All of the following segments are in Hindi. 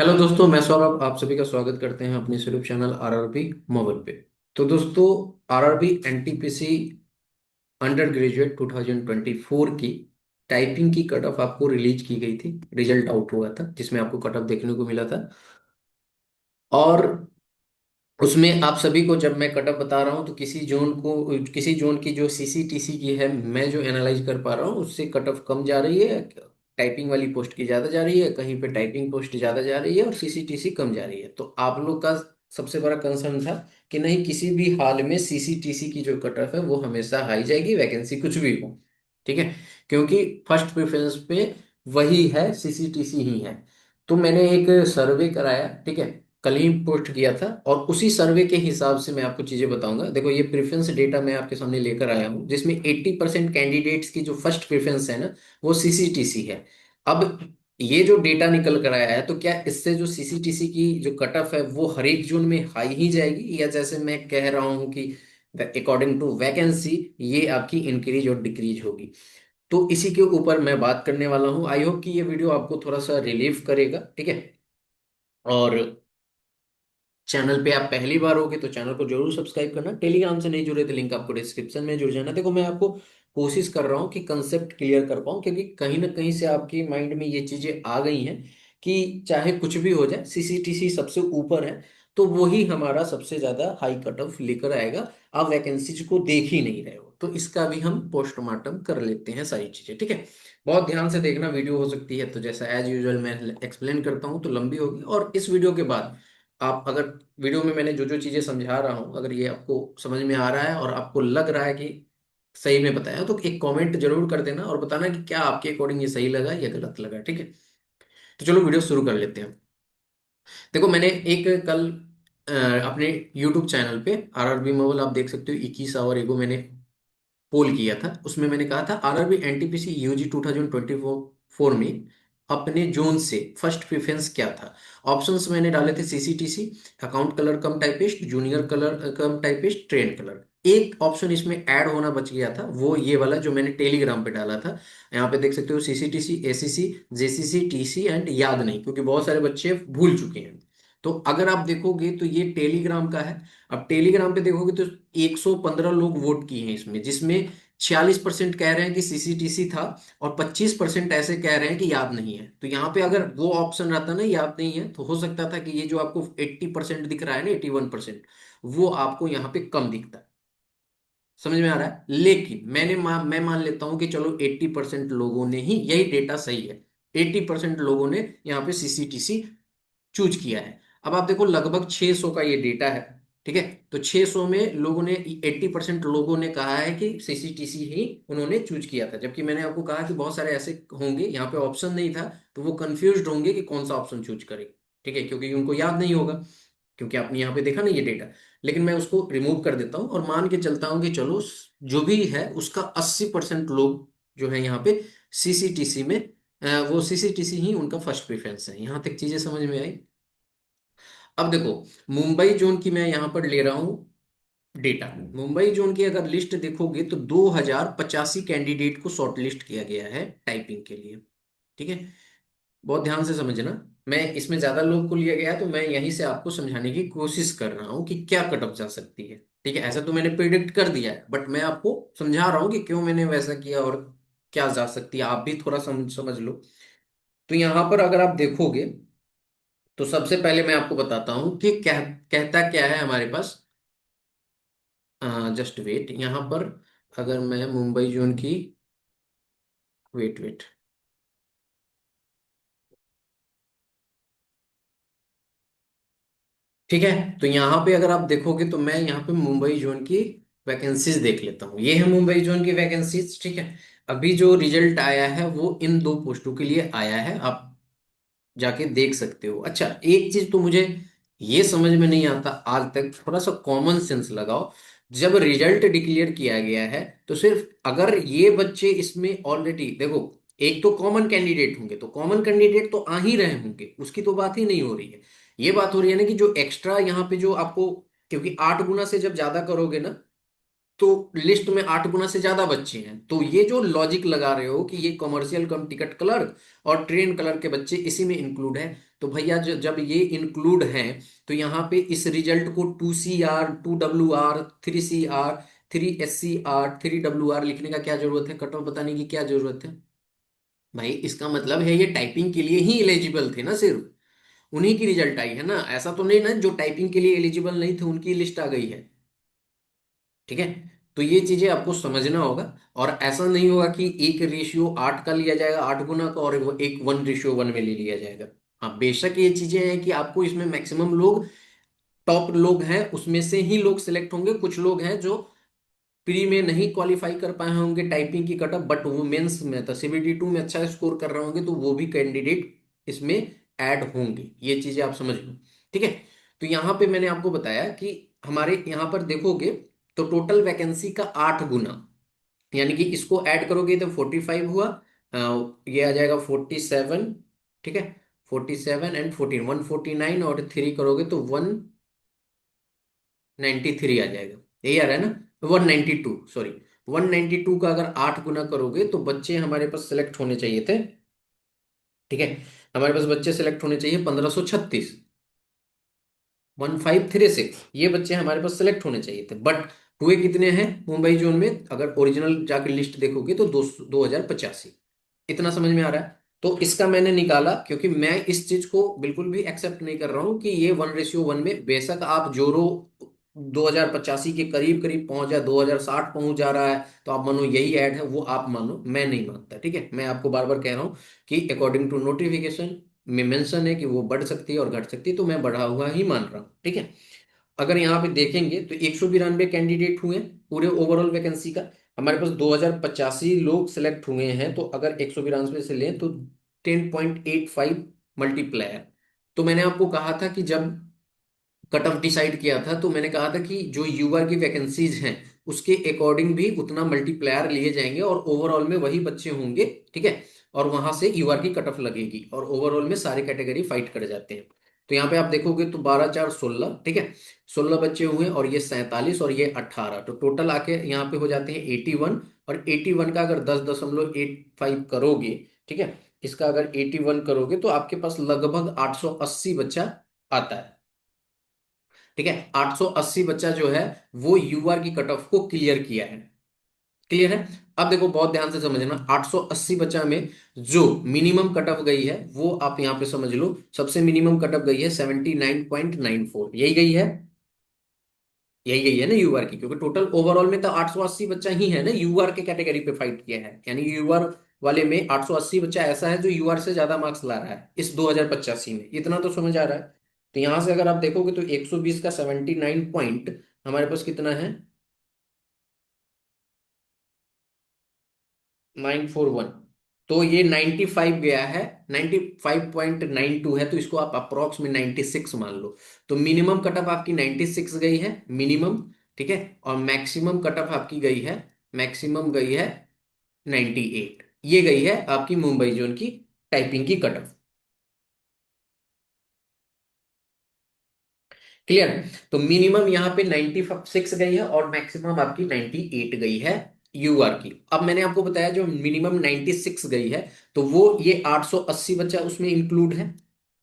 हेलो दोस्तों, मैं सौरभ आप सभी का स्वागत करते हैं अपने यूट्यूब चैनल आरआरबी मोबाइल पे। तो दोस्तों, आरआरबी एनटीपीसी अंडर ग्रेजुएट 2024 की टाइपिंग की कट ऑफ आपको रिलीज की गई थी। रिजल्ट आउट हुआ था जिसमें आपको कट ऑफ देखने को मिला था। और उसमें आप सभी को जब मैं कटअप बता रहा हूँ तो किसी जोन की जो सीसीटीसी की है, मैं जो एनालाइज कर पा रहा हूँ उससे कटअप कम जा रही है। टाइपिंग वाली पोस्ट की ज्यादा जा रही है, कहीं पे टाइपिंग पोस्ट ज्यादा जा रही है और सीसीटीसी कम जा रही है। तो आप लोग का सबसे बड़ा कंसर्न था कि नहीं, किसी भी हाल में सीसीटीसी की जो कटअप है वो हमेशा हाई जाएगी, वैकेंसी कुछ भी हो। ठीक है, क्योंकि फर्स्ट प्रेफरेंस पे वही है, सीसीटीसी ही है। तो मैंने एक सर्वे कराया, ठीक है, कल ही पोस्ट किया था, और उसी सर्वे के हिसाब से मैं आपको चीजें बताऊंगा। देखो, ये प्रेफरेंस डेटा मैं आपके सामने लेकर आया हूँ जिसमें 80% कैंडिडेट्स की जो फर्स्ट प्रेफरेंस है ना, वो सीसीटीसी है। अब ये जो डेटा निकल कर आया है, तो क्या इससे जो सीसीटीसी की जो कट ऑफ है वो हर एक जोन में हाई ही जाएगी, या जैसे मैं कह रहा हूँ कि अकॉर्डिंग टू वैकेंसी ये आपकी इंक्रीज और डिक्रीज होगी? तो इसी के ऊपर मैं बात करने वाला हूँ। आई होप कि ये वीडियो आपको थोड़ा सा रिलीव करेगा, ठीक है। और चैनल पे आप पहली बार होगे तो चैनल को जरूर सब्सक्राइब करना। टेलीग्राम से नहीं जुड़े तो लिंक आपको डिस्क्रिप्शन में जुड़ जाना। देखो, मैं आपको कोशिश कर रहा हूँ कि कंसेप्ट क्लियर कर पाऊँ, क्योंकि कहीं ना कहीं से आपकी माइंड में ये चीजें आ गई हैं कि चाहे कुछ भी हो जाए, सीसीटीसी सबसे ऊपर है, तो वही हमारा सबसे ज्यादा हाई कट ऑफ लेकर आएगा। आप वैकेंसीज को देख ही नहीं रहे हो, तो इसका भी हम पोस्टमार्टम कर लेते हैं सारी चीजें, ठीक है। बहुत ध्यान से देखना, वीडियो हो सकती है तो जैसा एज यूजुअल मैं एक्सप्लेन करता हूँ तो लंबी होगी। और इस वीडियो के बाद आप अगर वीडियो में मैंने जो जो चीजें समझा रहा हूं, अगर ये आपको समझ में आ रहा है और आपको लग रहा है कि सही में बताया, तो एक कमेंट जरूर कर देना और बताना कि क्या आपके अकॉर्डिंग ये सही लगा या गलत लगा, ठीक है। तो चलो वीडियो शुरू कर लेते हैं। देखो, मैंने एक कल अपने यूट्यूब चैनल पे आरआरबी मोबाइल, आप देख सकते हो, 21 आवर एगो मैंने पोल किया था। उसमें मैंने कहा था आरआरबी एनटीपीसी यूजी 2024 में अपने जोन से फर्स्ट प्रेफरेंस क्या था। ऑप्शंस मैंने डाले थे सीसीटीसी, अकाउंट कलर कम टाइपिस्ट, जूनियर कलर कम टाइपिस्ट, ट्रेन कलर। एक ऑप्शन इसमें ऐड होना बच गया था, वो ये वाला जो मैंने टेलीग्राम पे डाला था। यहाँ पे देख सकते हो CCTC, ACC, JCC, TC and याद नहीं, क्योंकि बहुत सारे बच्चे भूल चुके हैं। तो अगर आप देखोगे तो ये टेलीग्राम का है। अब टेलीग्राम पे देखोगे तो 115 लोग वोट किए हैं इसमें, जिसमें 46% कह रहे हैं कि सीसीटीसी था और 25% ऐसे कह रहे हैं कि याद नहीं है। तो यहाँ पे अगर वो ऑप्शन रहता ना, याद नहीं है, तो हो सकता था कि ये जो आपको 80% दिख रहा है ना, 81%, वो आपको यहाँ पे कम दिखता। समझ में आ रहा है? लेकिन मैं मान लेता हूं कि चलो 80% लोगों ने ही, यही डेटा सही है, 80% लोगों ने यहाँ पे सीसीटीसी चूज किया है। अब आप देखो, लगभग 600 का ये डेटा है, ठीक है। तो 600 में लोगों ने, 80% लोगों ने कहा है कि सीसीटीसी ही उन्होंने चूज किया था। जबकि मैंने आपको कहा कि बहुत सारे ऐसे होंगे, यहाँ पे ऑप्शन नहीं था, तो वो कंफ्यूज होंगे कि कौन सा ऑप्शन चूज करें, ठीक है, क्योंकि उनको याद नहीं होगा, क्योंकि आपने यहाँ पे देखा ना ये डेटा। लेकिन मैं उसको रिमूव कर देता हूँ और मान के चलता हूँ कि चलो, जो भी है उसका 80% लोग जो है यहाँ पे सीसीटीसी में, वो सीसीटीसी ही उनका फर्स्ट प्रेफरेंस है। यहाँ तक चीजें समझ में आई? अब देखो, मुंबई जोन की मैं यहां पर ले रहा हूं डेटा। मुंबई जोन की अगर लिस्ट देखोगे तो 2085 कैंडिडेट को शॉर्टलिस्ट किया गया है टाइपिंग के लिए, ठीक है। बहुत ध्यान से समझना, मैं इसमें ज्यादा लोग को लिया गया है, तो मैं यहीं से आपको समझाने की कोशिश कर रहा हूं कि क्या कट ऑफ जा सकती है, ठीक है। ऐसा तो मैंने प्रिडिक्ट कर दिया है, बट मैं आपको समझा रहा हूं कि क्यों मैंने वैसा किया और क्या जा सकती है, आप भी थोड़ा समझ लो। तो यहां पर अगर आप देखोगे तो सबसे पहले मैं आपको बताता हूं कि क्या कहता क्या है हमारे पास। जस्ट वेट, यहाँ पर अगर मैं मुंबई जोन की, वेट वेट, ठीक है। तो यहाँ पे अगर आप देखोगे तो मैं यहाँ पे मुंबई जोन की वैकेंसीज देख लेता हूँ। ये है मुंबई जोन की वैकेंसीज, ठीक है। अभी जो रिजल्ट आया है वो इन दो पोस्टों के लिए आया है, आप जाके देख सकते हो। अच्छा, एक चीज तो मुझे ये समझ में नहीं आता आज तक, थोड़ा सा कॉमन सेंस लगाओ। जब रिजल्ट डिक्लेयर किया गया है तो सिर्फ अगर ये बच्चे इसमें ऑलरेडी, देखो, एक तो कॉमन कैंडिडेट होंगे, तो कॉमन कैंडिडेट तो आ ही रहे होंगे, उसकी तो बात ही नहीं हो रही है। ये बात हो रही है ना कि जो एक्स्ट्रा यहाँ पे जो आपको, क्योंकि 8 गुना से जब ज्यादा करोगे ना, तो लिस्ट में 8 गुना से ज्यादा बच्चे हैं, तो ये जो लॉजिक लगा रहे हो कि ये कमर्शियल कम टिकट क्लर्क और ट्रेन क्लर्क के बच्चे इसी में इंक्लूड है, तो भैया जब ये इंक्लूड हैं, तो यहाँ पे इस रिजल्ट को 2CR, 2WR, 3CR, 3SCR, 3WR लिखने का क्या जरूरत है, कट ऑफ बताने की क्या जरूरत है? भाई इसका मतलब है ये टाइपिंग के लिए ही एलिजिबल थे ना, सिर्फ उन्हीं की रिजल्ट आई है ना, ऐसा तो नहीं ना जो टाइपिंग के लिए एलिजिबल नहीं थे उनकी लिस्ट आ गई है। ठीक है, तो ये चीजें आपको समझना होगा। और ऐसा नहीं होगा कि 1:8 का लिया जाएगा, 8 गुना का, और वो एक 1:1 में ले लिया जाएगा। हाँ बेशक ये चीजें हैं कि आपको इसमें मैक्सिमम लोग, टॉप लोग हैं उसमें से ही लोग सिलेक्ट होंगे, कुछ लोग हैं जो प्री में नहीं क्वालिफाई कर पाए होंगे टाइपिंग की कटअप, बट वो मेंस में तो CBT 2 में अच्छा स्कोर कर रहे होंगे, तो वो भी कैंडिडेट इसमें ऐड होंगे, ये चीजें आप समझ लो। ठीक है, तो यहाँ पे मैंने आपको बताया कि हमारे यहाँ पर देखोगे तो टोटल वैकेंसी का 8 गुना, यानी कि इसको ऐड करोगे तो 45 हुआ, ये आ जाएगा 47। ठीक है, 47 एंड 14, 149, और 3 करोगे तो 193 आ जाएगा। यही आ रहा है ना, 192, सॉरी, 192 का अगर 8 गुना करोगे तो बच्चे हमारे पास सिलेक्ट होने चाहिए थे। ठीक है, हमारे पास बच्चे सिलेक्ट होने चाहिए 1536, 1536, ये बच्चे हमारे पास सिलेक्ट होने चाहिए थे, बट हुए कितने हैं मुंबई जोन में, अगर ओरिजिनल जाकर लिस्ट देखोगे तो 2085। इतना समझ में आ रहा है? तो इसका मैंने निकाला, क्योंकि मैं इस चीज को बिल्कुल भी एक्सेप्ट नहीं कर रहा हूं कि ये 1:1 में, बेशक आप जोरो 2085 के करीब करीब पहुंच जाए, 2060 पहुंच जा रहा है, तो आप मानो यही ऐड है, वो आप मानो, मैं नहीं मानता। ठीक है, मैं आपको बार बार कह रहा हूं कि अकॉर्डिंग टू नोटिफिकेशन में मेंशन है कि वो बढ़ सकती है और घट सकती है, तो मैं बढ़ा हुआ ही मान रहा हूँ। ठीक है, अगर यहाँ पे देखेंगे तो 192 कैंडिडेट हुए पूरे ओवरऑल वैकेंसी का, हमारे पास 2085 लोग सिलेक्ट हुए हैं, तो अगर 192 से लें तो 10.85 मल्टीप्लायर। तो मैंने आपको कहा था कि जब कट ऑफ डिसाइड किया था, तो मैंने कहा था कि जो यूआर की वैकेंसीज हैं उसके अकॉर्डिंग भी उतना मल्टीप्लायर लिए जाएंगे, और ओवरऑल में वही बच्चे होंगे। ठीक है, और वहां से यूआर की कट ऑफ लगेगी, और ओवरऑल में सारे कैटेगरी फाइट कर जाते हैं। तो यहाँ पे आप देखोगे तो 12 4 16, ठीक है, 16 बच्चे हुए, और ये 47 और ये 18, तो टोटल आके यहाँ पे हो जाते हैं 81। और 81 का अगर 10.85 करोगे, ठीक है, इसका अगर 81 करोगे तो आपके पास लगभग 880 बच्चा आता है। ठीक है, 880 बच्चा जो है वो यूआर की कट ऑफ को क्लियर किया है। क्लियर है? अब देखो बहुत ध्यान से समझना, 880 बच्चा में जो मिनिमम कट ऑफ गई है वो आप यहां पे समझ लो, सबसे मिनिमम कट ऑफ गई है 79.94, यही गई है, यही गई है ना यूआर की, क्योंकि टोटल ओवरऑल में तो 880 बच्चा ही है ना यूआर के कैटेगरी पे फाइट किया है, यानी यूआर वाले में 880 बच्चा ऐसा है जो यूआर से ज्यादा मार्क्स ला रहा है इस 2085 में, इतना तो समझ आ रहा है। तो यहां से अगर आप देखोगे तो 120 का 79 पॉइंट हमारे पास कितना है, 941, तो ये 95 गया है, 95.92 है, तो इसको आप अप्रोक्स में 96 मान लो। तो मिनिमम कट ऑफ आपकी 96 गई है, मिनिमम। ठीक है, और मैक्सिमम कट ऑफ आपकी गई है, मैक्सिमम गई है 98, ये गई है आपकी मुंबई जोन की टाइपिंग की कट ऑफ। क्लियर? तो मिनिमम यहाँ पे 96 गई है और मैक्सिमम आपकी 98 गई है यूआर की। अब मैंने आपको बताया जो मिनिमम 96 गई है, तो वो ये 880 बच्चा उसमें इंक्लूड है,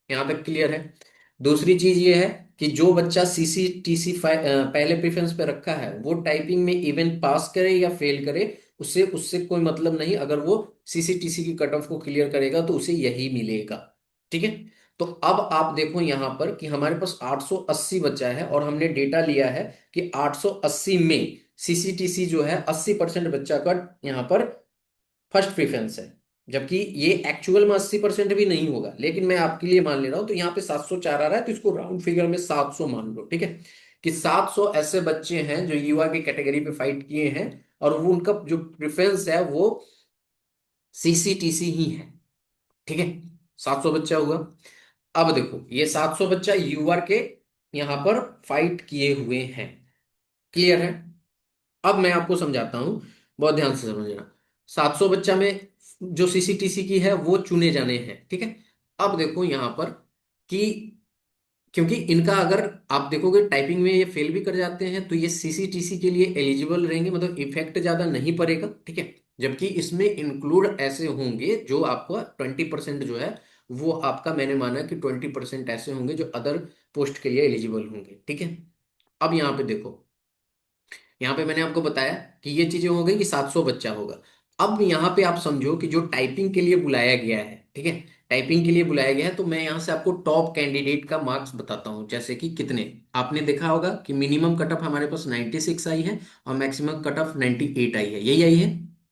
यहां तक क्लियर है? दूसरी चीज ये है कि जो बच्चा CCTC पहले प्रेफरेंस पे रखा है, वो टाइपिंग में इवन पास करे या फेल करे, उससे उससे कोई मतलब नहीं, अगर वो CCTC की कट ऑफ को क्लियर करेगा तो उसे यही मिलेगा। ठीक है, तो अब आप देखो यहां पर कि हमारे पास 880 बच्चा है, और हमने डेटा लिया है कि 880 में CCTC जो है 80% बच्चा का यहाँ पर फर्स्ट प्रेफरेंस है, जबकि ये एक्चुअल में 80% भी नहीं होगा, लेकिन मैं आपके लिए मान ले रहा हूं, तो यहाँ पे 704 आ रहा है, तो इसको राउंड फिगर में 700 मान लो। ठीक है, कि 700 ऐसे बच्चे हैं जो युवा की कैटेगरी पे फाइट किए हैं, और वो उनका जो प्रेफरेंस है वो CCTC ही है। ठीक है, 700 बच्चा हुआ। अब देखो ये 700 बच्चा यूआर के यहां पर फाइट किए हुए हैं। क्लियर है? अब मैं आपको समझाता हूं, बहुत ध्यान से समझना। 700 बच्चा में जो CCTC की है वो चुने जाने हैं। ठीक है, अब देखो यहां पर कि क्योंकि इनका अगर आप देखोगे टाइपिंग में ये फेल भी कर जाते हैं तो ये सीसीटीसी के लिए एलिजिबल रहेंगे, मतलब इफेक्ट ज्यादा नहीं पड़ेगा, ठीक है। जबकि इसमें इंक्लूड ऐसे होंगे जो आपका 20% जो है वो आपका, मैंने माना कि 20% ऐसे होंगे जो अदर पोस्ट के लिए एलिजिबल होंगे, ठीक है। अब यहाँ पे देखो, यहाँ पे मैंने आपको बताया कि ये चीजें हो गई कि 700 बच्चा होगा। अब यहाँ पे आप समझो कि जो टाइपिंग के लिए बुलाया गया है, ठीक है, टाइपिंग के लिए बुलाया गया है, तो मैं यहाँ से आपको टॉप कैंडिडेट का मार्क्स बताता हूँ। जैसे कि कितने, आपने देखा होगा कि मिनिमम कट ऑफ हमारे पास 96 आई है और मैक्सिमम कट ऑफ 98 आई है, यही आई है,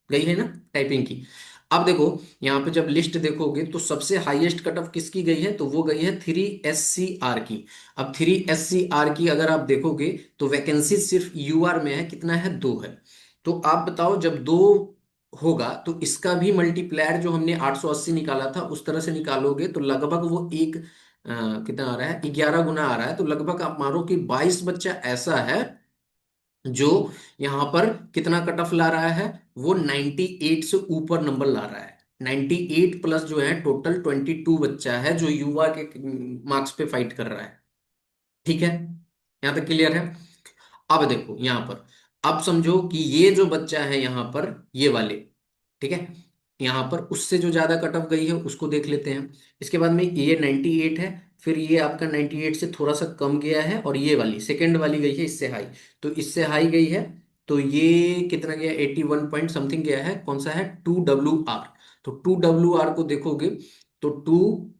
गई है ना टाइपिंग की। अब देखो, यहाँ पे जब लिस्ट देखोगे तो सबसे हाईएस्ट कट ऑफ किसकी गई है, तो वो गई है 3 SCR की। अब 3 SCR की अगर आप देखोगे तो वैकेंसी सिर्फ यूआर में है, कितना है, 2 है। तो आप बताओ, जब 2 होगा तो इसका भी मल्टीप्लायर जो हमने 880 निकाला था उस तरह से निकालोगे तो लगभग वो एक कितना आ रहा है, 11 गुना आ रहा है। तो लगभग आप मानो कि 22 बच्चा ऐसा है जो यहाँ पर कितना कट ऑफ ला रहा है, वो 98 से ऊपर नंबर ला रहा है। 98 प्लस जो है टोटल 22 बच्चा है जो युवा के मार्क्स पे फाइट कर रहा है, ठीक है। यहां तक क्लियर है। अब देखो यहां पर, अब समझो कि ये जो बच्चा है यहां पर, ये वाले, ठीक है, यहां पर उससे जो ज्यादा कट ऑफ गई है उसको देख लेते हैं। इसके बाद में ये 98 है, फिर ये आपका 98 से थोड़ा सा कम गया है, और ये वाली सेकंड वाली गई है इससे हाई। तो इससे हाई गई है, तो ये कितना गया, 81 पॉइंट समथिंग गया है, कौन सा है, 2WR। तो 2WR को देखोगे तो टू,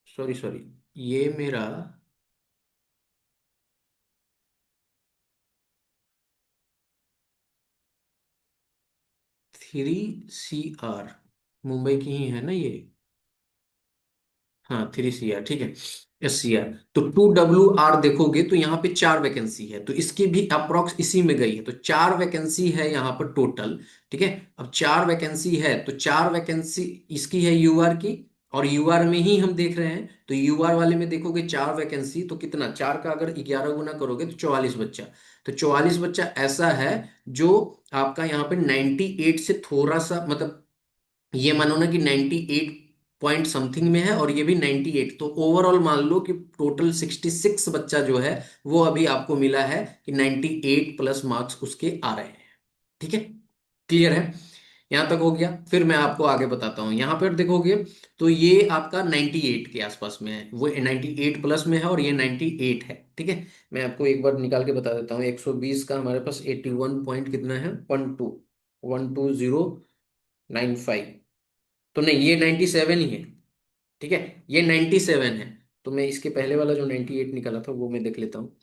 सॉरी सॉरी, ये मेरा 3CR, मुंबई की ही है ना ये, हाँ 3CR, ठीक है, SCR। तो 2WR देखोगे तो यहाँ पे 4 वैकेंसी है, तो इसकी भी अप्रोक्स इसी में गई है, तो 4 वैकेंसी है यहाँ पर टोटल, ठीक है। अब 4 वैकेंसी है तो 4 वैकेंसी इसकी है यूआर की, और यूआर में ही हम देख रहे हैं, तो यूआर वाले में देखोगे 4 वैकेंसी, तो कितना, 4 का अगर 11 गुना करोगे तो 44 बच्चा। तो 44 बच्चा ऐसा है जो आपका यहाँ पे 98 से थोड़ा सा, मतलब ये मानो ना कि 98 पॉइंट समथिंग में है, और ये भी 98, तो ओवरऑल मान लो कि टोटल 66 बच्चा जो है वो अभी आपको मिला है कि 98 प्लस मार्क्स उसके आ रहे हैं, ठीक है। क्लियर है, यहां तक हो गया। फिर मैं आपको आगे बताता हूं, यहां पर देखोगे तो ये आपका 98 के आसपास में है, वो 98 प्लस में है, और ये 98 है, ठीक है। मैं आपको एक बार निकाल के बता देता हूँ, 120 का हमारे पास 81 पॉइंट कितना है, 12095। तो नहीं, ये 97 ही है, ठीक है, ये 97 है। तो मैं इसके पहले वाला जो 98 निकाला था वो मैं देख लेता हूँ,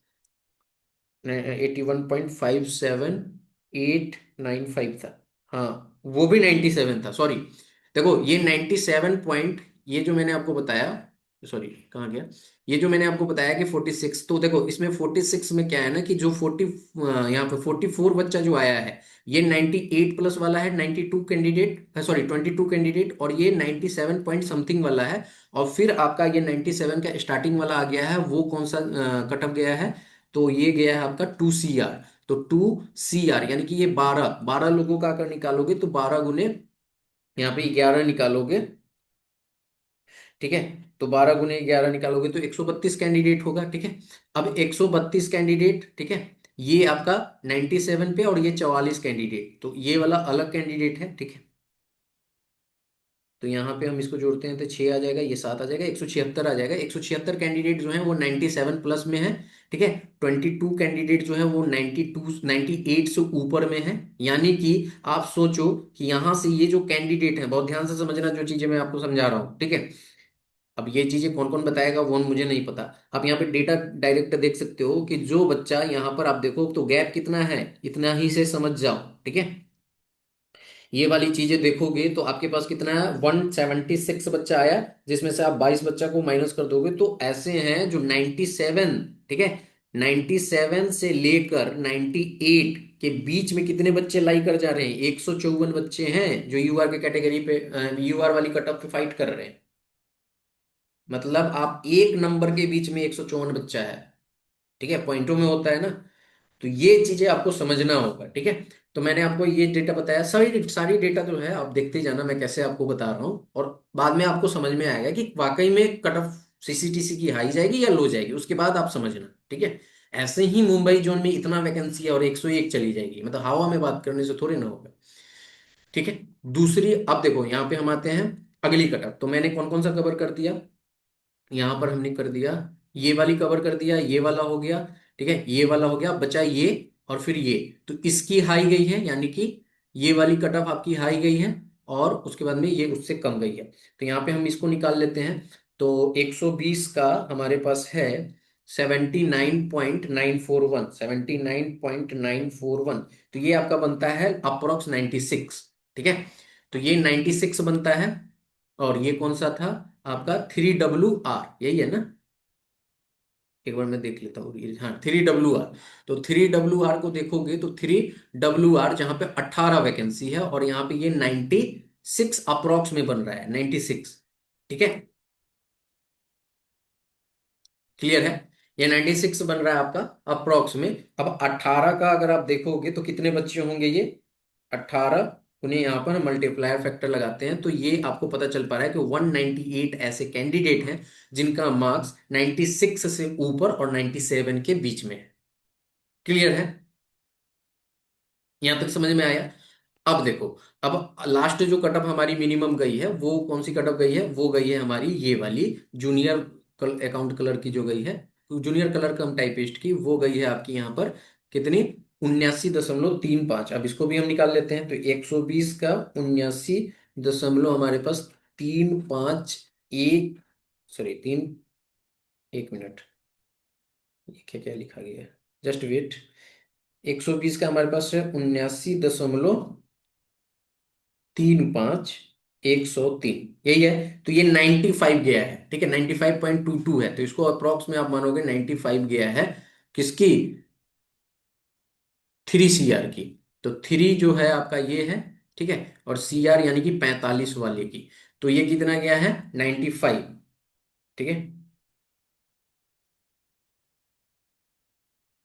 81.57895 था, हाँ वो भी 97 था, सॉरी। देखो ये 97 पॉइंट, ये जो मैंने आपको बताया, सॉरी कहाँ गया, ये जो मैंने आपको बताया कि 46, तो देखो इसमें 46 में क्या है ना कि जो 40, यहाँ पे 44 बच्चा जो आया है, ये 98 प्लस वाला है, 92 कैंडिडेट, सॉरी 22 कैंडिडेट, और ये 97 पॉइंट समथिंग वाला है। और फिर आपका ये 97 का स्टार्टिंग वाला आ गया है, वो कौन सा कटअप गया है, तो ये गया है आपका 2CR। तो 2CR यानी कि ये 12 लोगों का अगर निकालोगे तो 12 गुने यहाँ पे 11 निकालोगे, ठीक है। तो 12 गुने 11 निकालोगे तो 132 कैंडिडेट होगा, ठीक है। अब 132 कैंडिडेट, ठीक है, ये आपका 97 पे, और ये 44 कैंडिडेट, तो ये वाला अलग कैंडिडेट है, ठीक है। तो यहाँ पे हम इसको जोड़ते हैं तो 6 आ जाएगा, ये 7 आ जाएगा, 176 आ जाएगा। 176 कैंडिडेट जो है वो 97 प्लस में है, ठीक है। 22 कैंडिडेट जो है वो 98 से ऊपर में है। यानी कि आप सोचो कि यहाँ से ये जो कैंडिडेट है, बहुत ध्यान से समझना जो चीजें मैं आपको समझा रहा हूँ, ठीक है। अब ये चीजें कौन कौन बताएगा वो मुझे नहीं पता। आप यहाँ पे डेटा डायरेक्ट देख सकते हो कि जो बच्चा यहाँ पर आप देखो तो गैप कितना है, इतना ही से समझ जाओ, ठीक है। ये वाली चीजें देखोगे तो आपके पास कितना है, 176 बच्चा आया, जिसमें से आप 22 बच्चा को माइनस कर दोगे तो ऐसे हैं जो 97, ठीक है, 97 से लेकर 98 के बीच में कितने बच्चे लाई कर जा रहे हैं, 154 बच्चे हैं जो यूआर के कैटेगरी पे, यूआर वाली कट ऑफ पे फाइट कर रहे हैं। मतलब आप एक नंबर के बीच में 154 बच्चा है, ठीक है, पॉइंटों में होता है ना। तो ये चीजें आपको समझना होगा, ठीक है। तो मैंने आपको ये डेटा बताया, सारी सारी डेटा जो है आप देखते जाना, मैं कैसे आपको बता रहा हूँ, और बाद में आपको समझ में आएगा कि वाकई में कट ऑफ सीसीटीसी की हाई जाएगी या लो जाएगी, उसके बाद आप समझना, ठीक है। ऐसे ही मुंबई जोन में इतना वैकेंसी है और 101 चली जाएगी, मतलब हवा में बात करने से थोड़ी ना होगा, ठीक है। दूसरी, अब देखो यहाँ पे हम आते हैं अगली कट ऑफ। तो मैंने कौन कौन सा कवर कर दिया, यहाँ पर हमने कर दिया, ये वाली कवर कर दिया, ये वाला हो गया, ठीक है, ये वाला हो गया, बचा ये और फिर ये। तो इसकी हाई गई है, यानी कि ये वाली कट ऑफ आपकी हाई गई है, और उसके बाद में ये उससे कम गई है। तो यहाँ पे हम इसको निकाल लेते हैं। तो 120 का हमारे पास है 79.941, 79.941। तो ये आपका बनता है अप्रोक्स 96, ठीक है। तो ये 96 बनता है। और ये कौन सा था आपका, 3WR, यही है ना। एक बार मैं देख लेता हूँ ये, हाँ 3WR। तो 3WR को देखोगे तो 3WR जहां पे 18 वैकेंसी है, और यहाँ पे ये 96 अप्रोक्स में बन रहा है, 96, ठीक है। क्लियर है, ये 96 बन रहा है आपका अप्रोक्स में। अब 18 का अगर आप देखोगे तो कितने बच्चे होंगे ये, 18, उन्हें यहाँ पर मल्टीप्लायर फैक्टर लगाते हैं, तो ये आपको पता चल पा रहा है कि 198 ऐसे कैंडिडेट हैं जिनका मार्क्स 96 से ऊपर और 97 के बीच में है। क्लियर है, यहां तक समझ में आया। अब देखो, अब लास्ट जो कटअप हमारी मिनिमम गई है वो कौन सी कटअप गई है, वो गई है हमारी ये वाली, जूनियर अकाउंट कलर की जो गई है, जूनियर क्लर्क कम टाइपिस्ट की, वो गई है आपकी यहाँ पर कितनी, 79.35। अब इसको भी हम निकाल लेते हैं। तो 120 का 79 हमारे पास 351, सॉरी तीन, एक मिनट, ये क्या क्या लिखा गया है, जस्ट वेट। 120 का हमारे पास है 79.35, 103, यही है। तो ये 95 गया है, ठीक है, 95.22 है, तो इसको अप्रोक्स में आप मानोगे 95 गया है, किसकी, 3CR की। तो थ्री जो है आपका ये है, ठीक है, और CR यानी कि 45 वाले की, तो ये कितना गया है, 95, ठीक है।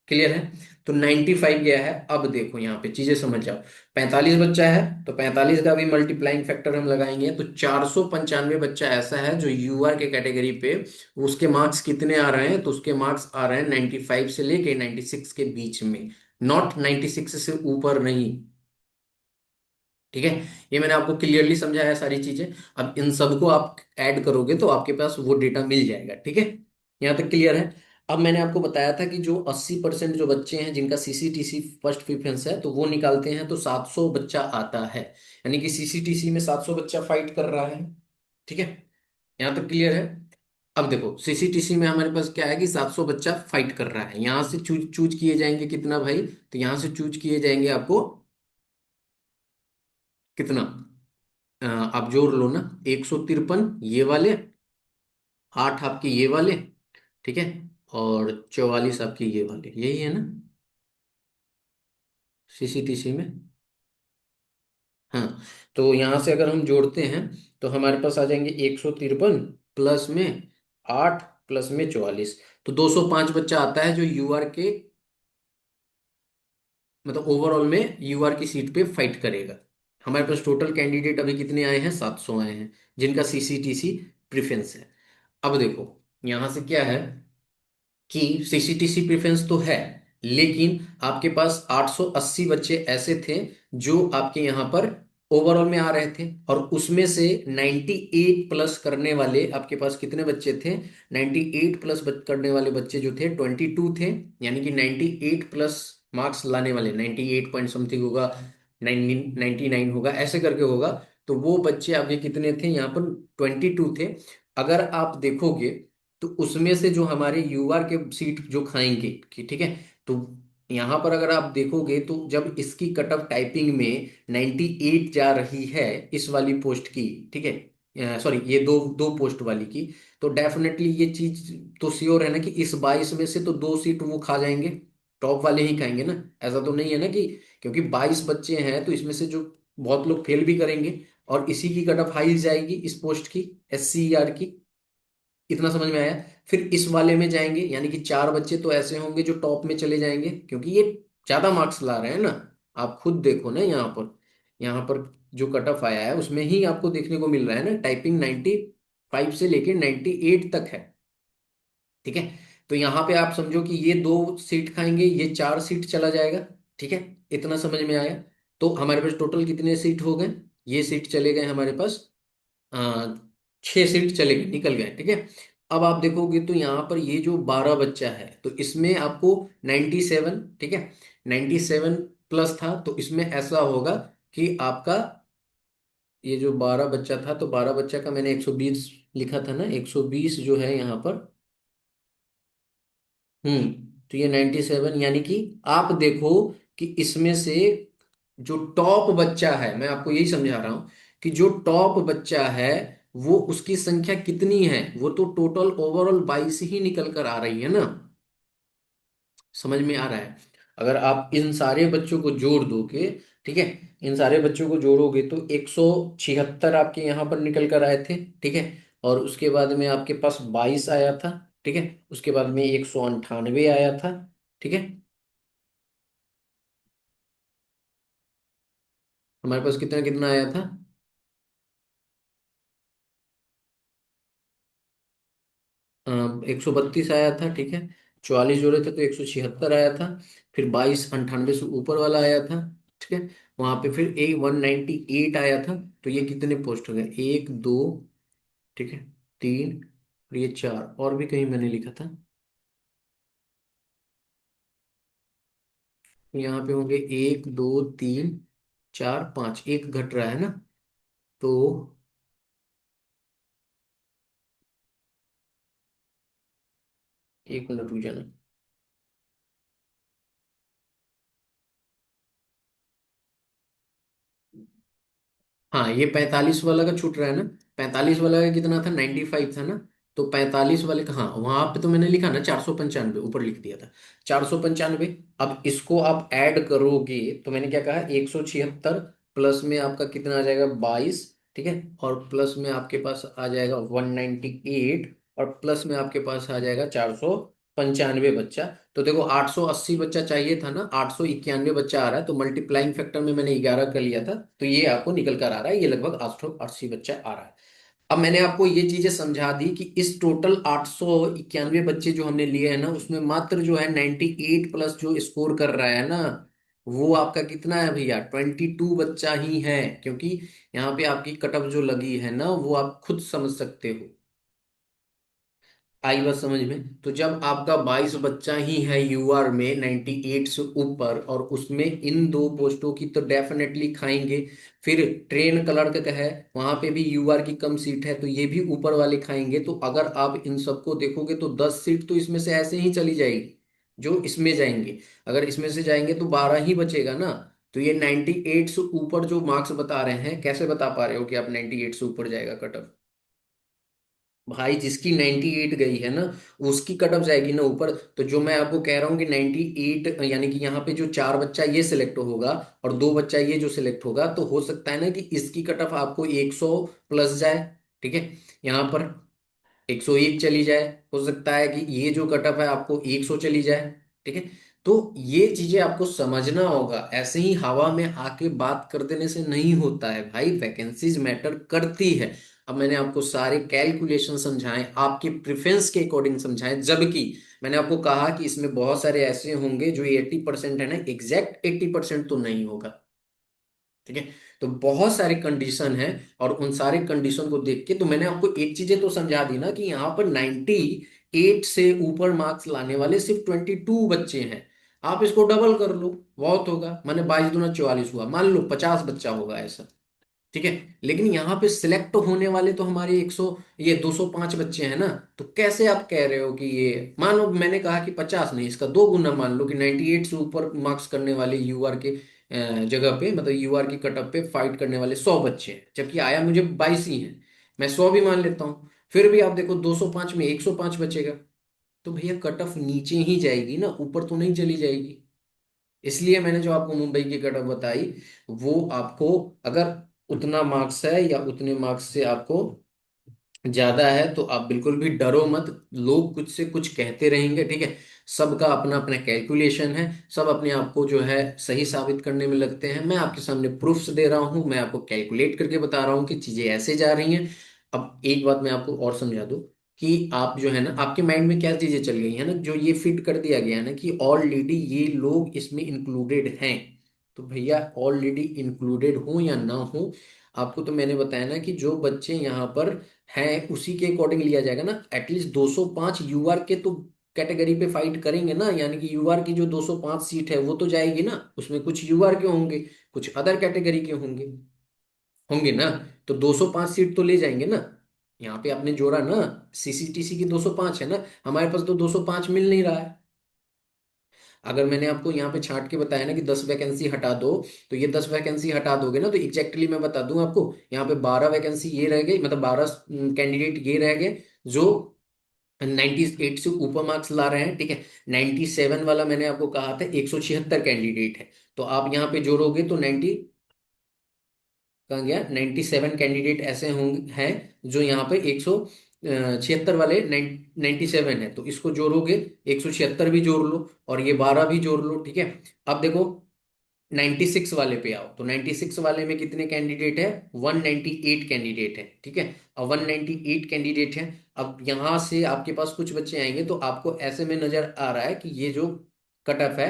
क्लियर है, तो 95 गया है। अब देखो यहाँ पे चीजें समझ जाओ, 45 बच्चा है, तो 45 का भी मल्टीप्लाइंग फैक्टर हम लगाएंगे, तो 495 बच्चा ऐसा है जो यूआर के कैटेगरी पे, उसके मार्क्स कितने आ रहे हैं, तो उसके मार्क्स आ रहे हैं 95 से लेके 96 के बीच में, नॉट 96 से ऊपर नहीं, ठीक है। ये मैंने आपको क्लियरली समझाया सारी चीजें। अब इन सबको आप ऐड करोगे तो आपके पास वो डेटा मिल जाएगा, ठीक है, यहाँ तक क्लियर है। अब मैंने आपको बताया था कि जो 80% जो बच्चे हैं जिनका सीसीटीसी फर्स्ट प्रेफरेंस है, तो वो निकालते हैं तो 700 बच्चा आता है, यानी कि सीसीटीसी में 700 बच्चा फाइट कर रहा है, ठीक है, यहाँ तक क्लियर है। अब देखो सीसीटीसी में हमारे पास क्या है कि 700 बच्चा फाइट कर रहा है, यहाँ से चूज चूज किए जाएंगे कितना भाई, तो यहाँ से चूज किए जाएंगे आपको कितना, आप जोड़ लो ना, 153 ये वाले, 8 आपके ये वाले, ठीक है, और 44 आपके ये वाले, यही है ना सीसीटीसी में। हाँ, तो यहां से अगर हम जोड़ते हैं तो हमारे पास आ जाएंगे 153 प्लस में 8 प्लस में 44, तो 205 बच्चा आता है जो यूआर के, मतलब ओवरऑल में यूआर की सीट पे फाइट करेगा। हमारे पास टोटल कैंडिडेट अभी कितने आए हैं, 700 आए हैं जिनका सीसीटीसी प्रेफरेंस है। अब देखो यहां से क्या है कि सीसीटीसी प्रेफरेंस तो है, लेकिन आपके पास 880 बच्चे ऐसे थे जो आपके यहाँ पर ओवरऑल में आ रहे थे, और उसमें से 98 प्लस करने वाले आपके पास कितने बच्चे थे, 98 प्लस करने वाले बच्चे जो थे 22 थे, यानी कि 98 प्लस मार्क्स लाने वाले, 98 पॉइंट समथिंग होगा, 99 होगा, ऐसे करके होगा। तो वो बच्चे आपके कितने थे यहाँ पर, 22 थे। अगर आप देखोगे तो उसमें से जो हमारे यूआर के सीट जो खाएंगे कि ठीक है, तो यहाँ पर अगर आप देखोगे तो जब इसकी कट ऑफ टाइपिंग में 98 जा रही है इस वाली पोस्ट की, ठीक है, सॉरी ये दो दो पोस्ट वाली की, तो डेफिनेटली ये चीज तो श्योर है ना कि इस 22 में से तो 2 सीट वो खा जाएंगे, टॉप वाले ही खाएंगे ना। ऐसा तो नहीं है ना कि क्योंकि 22 बच्चे हैं तो इसमें से जो बहुत लोग फेल भी करेंगे, और इसी की कट ऑफ हाई जाएगी इस पोस्ट की, SCER की। इतना समझ में आया। फिर इस वाले में जाएंगे, यानी कि 4 बच्चे तो ऐसे होंगे जो टॉप में चले जाएंगे क्योंकि ये ज्यादा मार्क्स ला रहे हैं ना, आप खुद देखो ना, यहाँ पर जो कट ऑफ आया है उसमें ही आपको देखने को मिल रहा है ना, टाइपिंग 95 से लेके 98 तक है। ठीक है, तो यहाँ पे आप समझो कि ये 2 सीट खाएंगे, ये 4 सीट चला जाएगा। ठीक है, इतना समझ में आया। तो हमारे पास टोटल कितने सीट हो गए, ये सीट चले गए हमारे पास, आ, 6 सीट चले गए, निकल गए। ठीक है, अब आप देखोगे तो यहाँ पर ये जो 12 बच्चा है तो इसमें आपको 97, ठीक है, 97 प्लस था, तो इसमें ऐसा होगा कि आपका ये जो 12 बच्चा था, तो 12 बच्चा का मैंने 120 लिखा था ना, 120 जो है यहाँ पर। तो ये 97, यानी कि आप देखो कि इसमें से जो टॉप बच्चा है, मैं आपको यही समझा रहा हूं कि जो टॉप बच्चा है वो उसकी संख्या कितनी है, वो तो टोटल ओवरऑल 22 ही निकल कर आ रही है ना। समझ में आ रहा है? अगर आप इन सारे बच्चों को जोड़ दोगे, ठीक है, इन सारे बच्चों को जोड़ोगे तो 176 आपके यहाँ पर निकल कर आए थे। ठीक है, और उसके बाद में आपके पास 22 आया था। ठीक है, उसके बाद में 198 आया था। ठीक है, हमारे पास कितना कितना आया था, 132 आया था। ठीक है, 44 जोड़े थे तो 176 आया था। फिर 22 98 से ऊपर वाला आया था। ठीक है, वहां पे फिर 198 आया था। तो ये कितने पोस्ट हो गए, 1 2, ठीक है, 3, और ये 4, और भी कहीं मैंने लिखा था। तो यहाँ पे होंगे 1 2 3 4 5, एक घट रहा है ना। तो 1 मिनट रुक जाना। हाँ, ये 45 वाला का छूट रहा है ना। 45 वाला का कितना था, 95 था ना। तो 45 वाले का, हाँ वहां पे तो मैंने लिखा ना 495, ऊपर लिख दिया था 495। अब इसको आप ऐड करोगे तो मैंने क्या कहा, 176 प्लस में आपका कितना आ जाएगा, 22। ठीक है, और प्लस में आपके पास आ जाएगा 198, और प्लस में आपके पास आ जाएगा 495 बच्चा। तो देखो 880 बच्चा चाहिए था ना, 891 बच्चा आ रहा है, तो मल्टीप्लाइंग फैक्टर में मैंने 11 कर लिया था, तो ये आपको निकल कर आ रहा है, ये लगभग 880 बच्चा आ रहा है। अब मैंने आपको ये चीजें समझा दी कि इस टोटल 891 बच्चे जो हमने लिए हैं ना, उसमें मात्र जो है 98 प्लस जो स्कोर कर रहा है ना, वो आपका कितना है भैया, 22 बच्चा ही है। क्योंकि यहाँ पे आपकी कटअप जो लगी है ना, वो आप खुद समझ सकते हो। आई बात समझ में? तो जब आपका 22 बच्चा ही है यूआर में 98 से ऊपर, और उसमें इन 2 पोस्टों की तो डेफिनेटली खाएंगे। फिर ट्रेन क्लर्क का है, वहां पे भी यूआर की कम सीट है, तो ये भी ऊपर वाले खाएंगे। तो अगर आप इन सबको देखोगे तो 10 सीट तो इसमें से ऐसे ही चली जाएगी जो इसमें जाएंगे। अगर इसमें से जाएंगे तो 12 ही बचेगा ना। तो ये 98 से ऊपर जो मार्क्स बता रहे हैं, कैसे बता पा रहे हो कि आप 98 से ऊपर जाएगा कट? भाई जिसकी 98 गई है ना, उसकी कट ऑफ जाएगी ना ऊपर। तो जो मैं आपको कह रहा हूँ कि 98, यानी कि यहाँ पे जो 4 बच्चा ये सिलेक्ट होगा और 2 बच्चा ये जो सिलेक्ट होगा, तो हो सकता है ना कि इसकी कट ऑफ आपको 100 प्लस जाए। ठीक है, यहाँ पर 101 चली जाए, हो सकता है कि ये जो कटअप है आपको 100 चली जाए। ठीक है, तो ये चीजें आपको समझना होगा, ऐसे ही हवा में आके बात कर देने से नहीं होता है भाई, वैकेंसीज मैटर करती है। अब मैंने आपको सारे कैलकुलेशन समझाए, आपके प्रेफरेंस के अकॉर्डिंग समझाए, जबकि मैंने आपको कहा कि इसमें बहुत सारे ऐसे होंगे जो 80% है ना, एग्जैक्ट 80% तो नहीं होगा। ठीक है, तो बहुत सारे कंडीशन है, और उन सारे कंडीशन को देख के तो मैंने आपको एक चीजें तो समझा दी ना कि यहाँ पर 98 से ऊपर मार्क्स लाने वाले सिर्फ 22 बच्चे हैं। आप इसको डबल कर लो, बहुत होगा, माने 22 दूना 44 हुआ, मान लो 50 बच्चा होगा ऐसा। ठीक है, लेकिन यहाँ पे सिलेक्ट होने वाले तो हमारे 100, ये 205 बच्चे हैं ना। तो कैसे आप कह रहे हो कि ये, मान लो मैंने कहा कि 50 नहीं, इसका 2 गुना मान लो कि 98 से ऊपर मार्क्स करने वाले यूआर के जगह पे, मतलब यूआर की कटअप पे फाइट करने वाले 100 बच्चे हैं, जबकि आया मुझे 22 ही है। मैं 100 भी मान लेता हूँ, फिर भी आप देखो 205 में 105 बचेगा। तो भैया कट ऑफ नीचे ही जाएगी ना, ऊपर तो नहीं चली जाएगी। इसलिए मैंने जो आपको मुंबई की कट ऑफ बताई, वो आपको अगर उतना मार्क्स है या उतने मार्क्स से आपको ज्यादा है तो आप बिल्कुल भी डरो मत। लोग कुछ से कुछ कहते रहेंगे, ठीक है। सबका अपना अपना कैलकुलेशन है। सब अपने आप को जो है सही साबित करने में लगते हैं। मैं आपके सामने प्रूफ्स दे रहा हूं, मैं आपको कैलकुलेट करके बता रहा हूं कि चीजें ऐसे जा रही हैं। अब एक बात मैं आपको और समझा दूं कि आप जो है ना, आपके माइंड में क्या चीजें चल गई है ना, जो ये फिट कर दिया गया है ना कि ऑलरेडी ये लोग इसमें इंक्लूडेड हैं। तो भैया ऑलरेडी इंक्लूडेड हो या ना हो, आपको तो मैंने बताया ना कि जो बच्चे यहाँ पर है उसी के अकॉर्डिंग लिया जाएगा ना। एटलीस्ट 205 यूआर के तो कैटेगरी पे फाइट करेंगे ना, यानी कि यूआर की जो 205 सीट है वो तो जाएगी ना। उसमें कुछ यूआर के होंगे, कुछ अदर कैटेगरी के होंगे, होंगे ना। तो 205 सीट तो ले जाएंगे ना। यहाँ पे आपने जोड़ा ना, सीसीटीसी की 205 है ना, हमारे पास तो 205 मिल नहीं रहा है। अगर मैंने आपको यहाँ पे छांट के बताया ना कि 10 वैकेंसी हटा दो, तो ये 10 वैकेंसी हटा दोगे ना तो एग्जैक्टली मैं बता दूं आपको, यहाँ पे 12 वैकेंसी ये रह गई, मतलब 12 कैंडिडेट ये रह गए जो 98 से ऊपर मार्क्स ला रहे हैं, ठीक है। 97 वाला मैंने आपको कहा था 176 कैंडिडेट है। तो आप यहाँ पे जोड़ोगे तो 90 कहाँ गया, 97 कैंडिडेट ऐसे होंगे हैं जो यहाँ पे 176 वाले 97 है, तो इसको जोड़ोगे, 176 भी जोड़ लो और ये 12 भी जोड़ लो, ठीक है। अब देखो 96 वाले पे आओ, तो 96 वाले में कितने कैंडिडेट है, 198 कैंडिडेट है, ठीक है। अब 198 कैंडिडेट है। अब यहां से आपके पास कुछ बच्चे आएंगे तो आपको ऐसे में नजर आ रहा है कि ये जो कट ऑफ है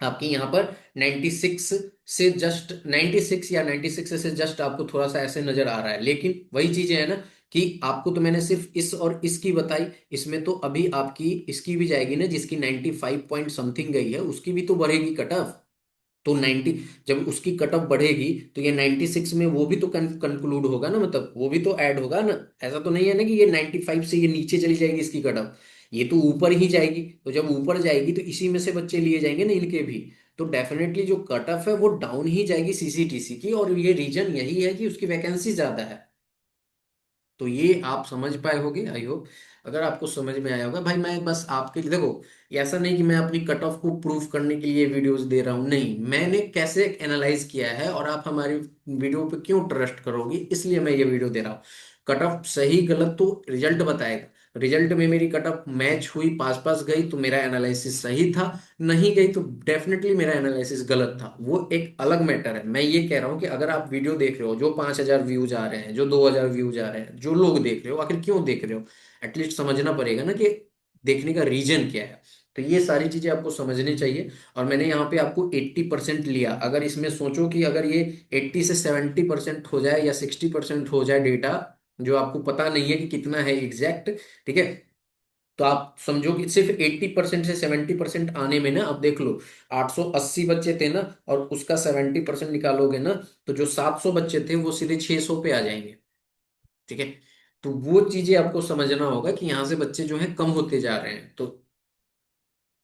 आपकी यहाँ पर 96 से जस्ट 96 या 96 से जस्ट आपको थोड़ा सा ऐसे नजर आ रहा है। लेकिन वही चीजें है ना कि आपको तो मैंने सिर्फ इस और इसकी बताई, इसमें तो अभी आपकी इसकी भी जाएगी ना, जिसकी 95 पॉइंट समथिंग गई है उसकी भी तो बढ़ेगी कट ऑफ। तो 90, जब उसकी कट ऑफ बढ़ेगी तो ये 96 में वो भी तो कंक्लूड होगा ना, मतलब वो भी तो ऐड होगा ना। ऐसा तो नहीं है ना कि ये 95 से ये नीचे चली जाएगी इसकी कट ऑफ, ये तो ऊपर ही जाएगी। तो जब ऊपर जाएगी तो इसी में से बच्चे लिए जाएंगे ना इनके भी। तो डेफिनेटली जो कट ऑफ है वो डाउन ही जाएगी सीसीटीसी की, और ये रीजन यही है कि उसकी वैकेंसी ज्यादा है। तो ये आप समझ पाए होगे आई होप। अगर आपको समझ में आया होगा भाई, मैं बस आपके लिए देखो, ये ऐसा नहीं कि मैं अपनी कट ऑफ को प्रूफ करने के लिए वीडियोस दे रहा हूं, नहीं, मैंने कैसे एनालाइज किया है और आप हमारी वीडियो पे क्यों ट्रस्ट करोगे, इसलिए मैं ये वीडियो दे रहा हूँ। कट ऑफ सही गलत तो रिजल्ट बताएगा। रिजल्ट में मेरी कट ऑफ मैच हुई, पास पास गई तो मेरा एनालिसिस सही था, नहीं गई तो डेफिनेटली मेरा एनालिसिस गलत था, वो एक अलग मैटर है। मैं ये कह रहा हूँ कि अगर आप वीडियो देख रहे हो, जो 5,000 व्यूज आ रहे हैं, जो 2,000 व्यूज आ रहे हैं, जो लोग देख रहे हो, आखिर क्यों देख रहे हो, एटलीस्ट समझना पड़ेगा ना कि देखने का रीजन क्या है। तो ये सारी चीजें आपको समझनी चाहिए। और मैंने यहाँ पे आपको 80% लिया, अगर इसमें सोचो कि अगर ये 80 से 70% हो जाए या 60% हो जाए डेटा, जो आपको पता नहीं है कि कितना है एग्जैक्ट, ठीक है, तो आप समझो कि सिर्फ 80% से 70% आने में ना, अब देख लो 880 बच्चे थे ना, और उसका 70% निकालोगे ना, तो जो 700 बच्चे थे वो सीधे 600 पे आ जाएंगे, ठीक है। तो वो चीजें आपको समझना होगा कि यहाँ से बच्चे जो हैं कम होते जा रहे हैं। तो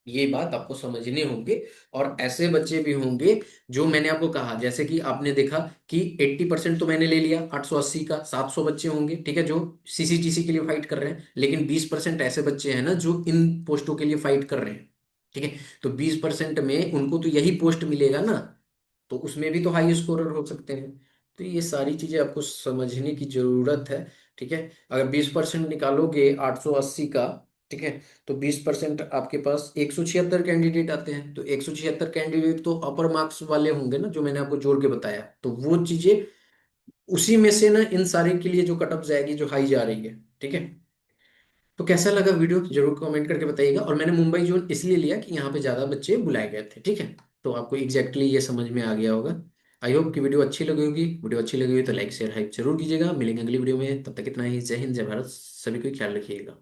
ये बात आपको समझने होंगे। और ऐसे बच्चे भी होंगे जो मैंने आपको कहा, जैसे कि आपने देखा कि 80% तो मैंने ले लिया 880 का, 700 बच्चे होंगे, ठीक है, जो सीसीटीसी के लिए फाइट कर रहे हैं, लेकिन 20% ऐसे बच्चे हैं ना जो इन पोस्टों के लिए फाइट कर रहे हैं, ठीक है। तो 20% में उनको तो यही पोस्ट मिलेगा ना, तो उसमें भी तो हाई स्कोरर हो सकते हैं। तो ये सारी चीजें आपको समझने की जरूरत है, ठीक है। अगर 20% निकालोगे 880 का, ठीक है, तो 20% आपके पास 176 कैंडिडेट आते हैं, तो 176 कैंडिडेट तो अपर मार्क्स वाले होंगे ना, जो मैंने आपको जोड़ के बताया। तो वो चीजें उसी में से ना इन सारे के लिए जो कट ऑफ जाएगी जो हाई जा रही है, ठीक है। तो कैसा लगा वीडियो जरूर कमेंट करके बताइएगा। और मैंने मुंबई जोन इसलिए लिया कि यहाँ पे ज्यादा बच्चे बुलाए गए थे, ठीक है। तो आपको एग्जैक्टली ये समझ में आ गया होगा। आई होप कि वीडियो अच्छी लगी होगी। वीडियो अच्छी लगी हुई तो लाइक शेयर हाइप जरूर कीजिएगा। मिलेंगे अगली वीडियो में, तब तक इतना ही। जय हिंद, जय भारत, सभी को ख्याल रखिएगा।